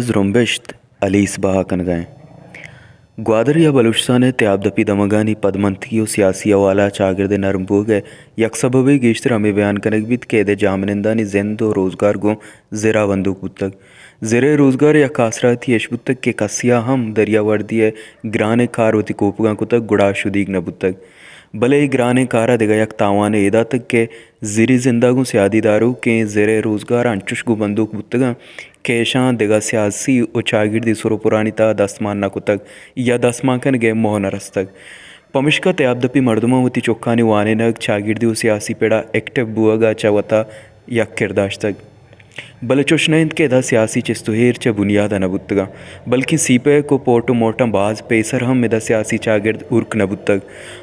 زرمبشت علیس بہا کن گئے گوادر یا بلوچستان تیاب دپی دمگانی پدمنتگی و سیاسی والا چاگرد نرم بو گئے یک سببی گیشتر ہمیں بیان کنگ بیت کہ دے جامنندانی زند و روزگار گو زیرہ بندوق بودتگ زیر روزگار یا کاسراتی ایش بودتگ کہ کسیا ہم دریا وردی گرانے کاروتی کوپگاں کتگ گڑا شدیگ نبودتگ بلے گرانے کارا دگا یک تاوان ایدا تک کہ زیری زندگوں سیادی دارو کہ زیر روزگار انچوش گو بندوق بودتگاں کہ شان دگا سیاسی و چاگردی سرو پرانی تا دستمان نہ کتگ یا دستمان کن گئے موہ نہ رستگ پمشکا تیاب دپی مردمہ وتی چوکانی وانے نگ چاگردی و سیاسی پیڑا ایکٹیو بوگا چاوتا یک کرداشتگ بلے چوشنند کہ دا سیاسی چستوہیر چا بنیاد نبودتگا بلکہ سی پے کو پورٹو موٹم باز پیسر ہم میں دا سیاسی چاگرد ارک نبودتگ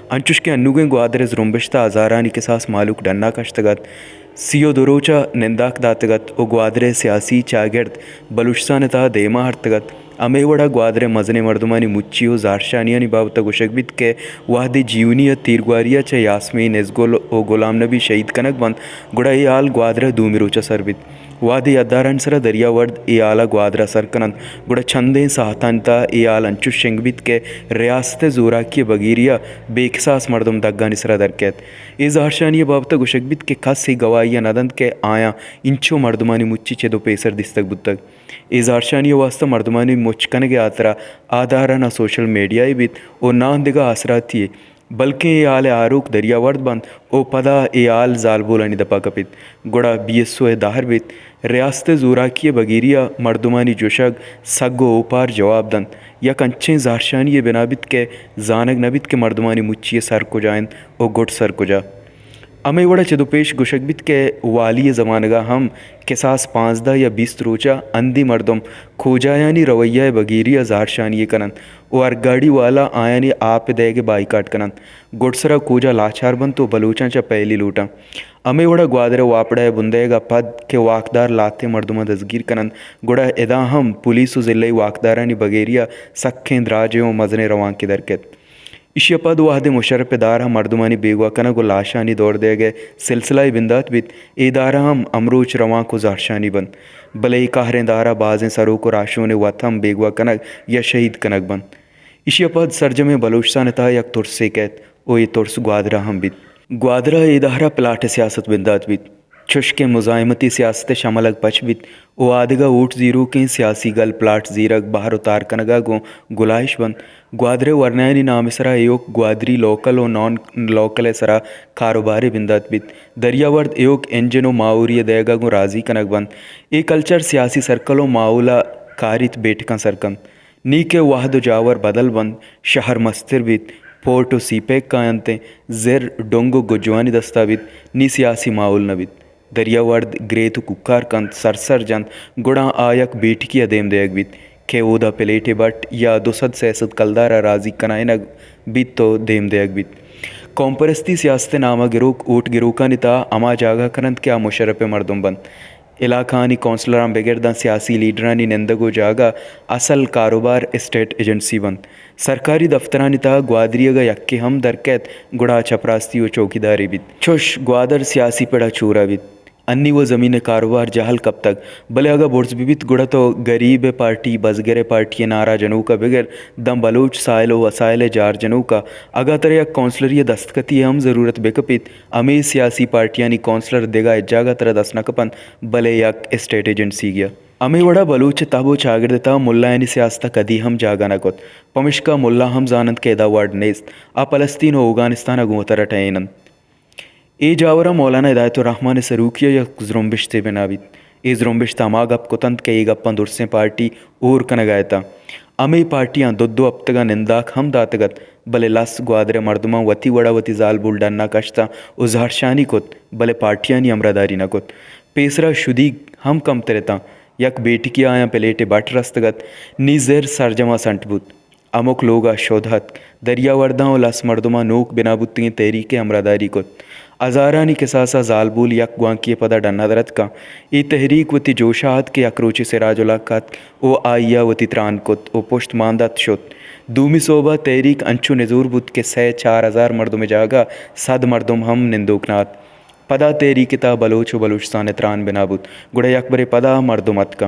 انچوش کے انوگیں گوادر زرمبشتا ہزارانی قصاص مالوک ڈنا کشتگت سیو دروچا ننداک داتگت او گوادر سیاسی چاگرد بلوچستان تا دیما ہرتگت امی وڑا گوادر مزنے مردمانی مچی و زارشانیانی بابتا گوشک بیت کہ وحدی جیونیت تیرگواریا چا یاسمین ازگل او غلام نبی شہید کنک بند گڑا ای آل گوادر دومی روچا سر بیت وادی اداران سر دریا ورد ای آلا گوادر سر کنند گڑا چندیں ساہتان تا ای آل انچوش شنگ بیت کہ ریاست زوراکی بگیریا بے احساس مردم دگانی سر درکیت ای زہرشانی بابتا گوشک بیت کہ کس ای گواہی ندند کہ آیا انچو مردمانی مچی چے دو پیسر دستگ بودتگ ای زہرشانی واسطہ مردمانی مچ کنگے آترا آدارنا سوشل میڈیائی بیت او نان دگا آسراتی بلکہ ای آل آروک دریا ورد بند او پدا ای آل زالبولانی دپا کپیت گڑا بی ایس او داہر بیت ریاست زوراکی بگیریا مردمانی جوشگ سگ و اوپار جواب دن یا کنچیں زہرشانی بنا بیت کہ زانگ نبیت کہ مردمانی مچی سر کو جائن او گٹ سر کو جا امی وڑا چدو پیش گوشک بیت کہ والی زمانگا ہم قصاص 15 یا 20 روچا اندی مردم کھوجایانی رویہ بگیری زہرشانی کنن او ارگاڑی والا آیانی آپ دے کے بائی کاٹ کنن گڑ سرا کوجا لاچار بن تو بلوچاں چا پہلی لوٹا امی وڑا گوادر واپڑا بندے گا پد کہ واقدار لاتے مردمہ دزگیر کنن گڑا ادا ہم پولیس و ضلعی واقدارانی بگیریا سکھیں دراجوں مزنے روان کی درکت اشیا پد واحد مشرف دارہ مردمانی بیگوا کنگ و لاشانی دور دے گئے سلسلہ بندات بیت ای دارہ ہم امروچ رواں کو زہرشانی بند بلے ای کاہریں دارہ بازیں سرو کو راشون وطم بیگوا کنگ یا شہید کنگ بند اشیا پد سرجم بلوچستان تا یک ترس سے کہت او ای ترس گوادرہ ہم بیت گوادرہ ای دارہ پلاٹ سیاست بندات بیت چھش کے مزاحمتی سیاست شملک پچ بیت او آدگا اوٹ زیرو کے سیاسی گل پلاٹ زیرک باہر اتار کنگا گو گلائش بند گوادر ورنائنی نام سرا ایوک گوادری لوکل و نان لوکل سرا کاروباری بندات بیت دریا ورد ایوک انجن و ماوری دیگا گو راضی کنگ بند ای کلچر سیاسی سرکل و ماولا کاریت بیٹکاں سرکن نی کے واحد و جاور بدل بند شہر مستر بیت پورٹو سی پیک کائنتے زر ڈونگو گجوانی دستا بیت نی سیاسی ماحول نبیت دریا ورد گریتو ککار کند سرسر جند گڑا آیک بیٹکی ادیم دیگ بیت کہ اودا پلیٹے بٹ یا 200 سیاست کلدارا راضی کنائنگ بیت تو دیم دیگ بیت قوم پرستی سیاست نامہ گروک اوٹ گروکا نتا اما جاگا کنند کیا مشرف مردم بند علاقانی کونسلران بگردان سیاسی لیڈرانی نندگو جاگا اصل کاروبار اسٹیٹ ایجنسی بند سرکاری دفترانی تا گوادری گا یکی ہم درکیت گڑا چپراستی و چوکیداری بیت چوش گوادر سیاسی پڑا چورا بیت انی وہ زمین کاروبار جہل کب تک بلے اگا بورس بیت گڑا تو غریب پارٹی بزگر پارٹی نارا جنو کا بغیر دم بلوچ سائل و وسائل جار جنو کا اگا تر یک کونسلری دستکتی ہم ضرورت بکپیت امی سیاسی پارٹیانی کونسلر دیگا اجاگا تر دست نکپن بلے یک اسٹیٹ ایجنسی گیا امی وڑا بلوچ تابو چاگردتا ملا یعنی سیاستہ کدی ہم جاگا نکت پمشکا ملا ہم زانند کے دا وارڈ نیست فلسطین و افغانستان اگوتر ٹینند ای جاورہ مولانا ہدایت الرحمن سروکیہ یا زرمبشتے بنا بیت ای زرمبشت اما گپ کتند کہ ای گپاں درسیں پارٹی اور کنگایتا امی پارٹیاں دو ابتگا ننداک ہم داتگت بلے لس گوادر مردمہ وتی وڑا وتی زال بولڈان نہ کشتا او زہرشانی کت بلے پارٹیانی امرداری نہ کت پیسرا شدیگ ہم کم ترتا یک بیٹی کی آیا پلیٹے بٹ رستگت نیزر سرجمہ سنٹ بود اموک لوگا شودھت دریا ورداں و لس مردمہ نوک بنا بودتگیں تحریک امرداری کت ہزارانی قصاصہ زالبول یک گوانکی پدا ڈنا درت کا ای تحریک وتی جوشات کے اکروچی سراج الاقات او آئیا وتی تران کت او پشت ماندت شد دومی صوبہ تحریک انچو نزور بود کہ 4,000 مردم جاگا 100 مردم ہم نندوکنات پدا تحریک تا بلوچ و بلوچستان تران بنا بود گڑا یک برے پدا مردمت کا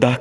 10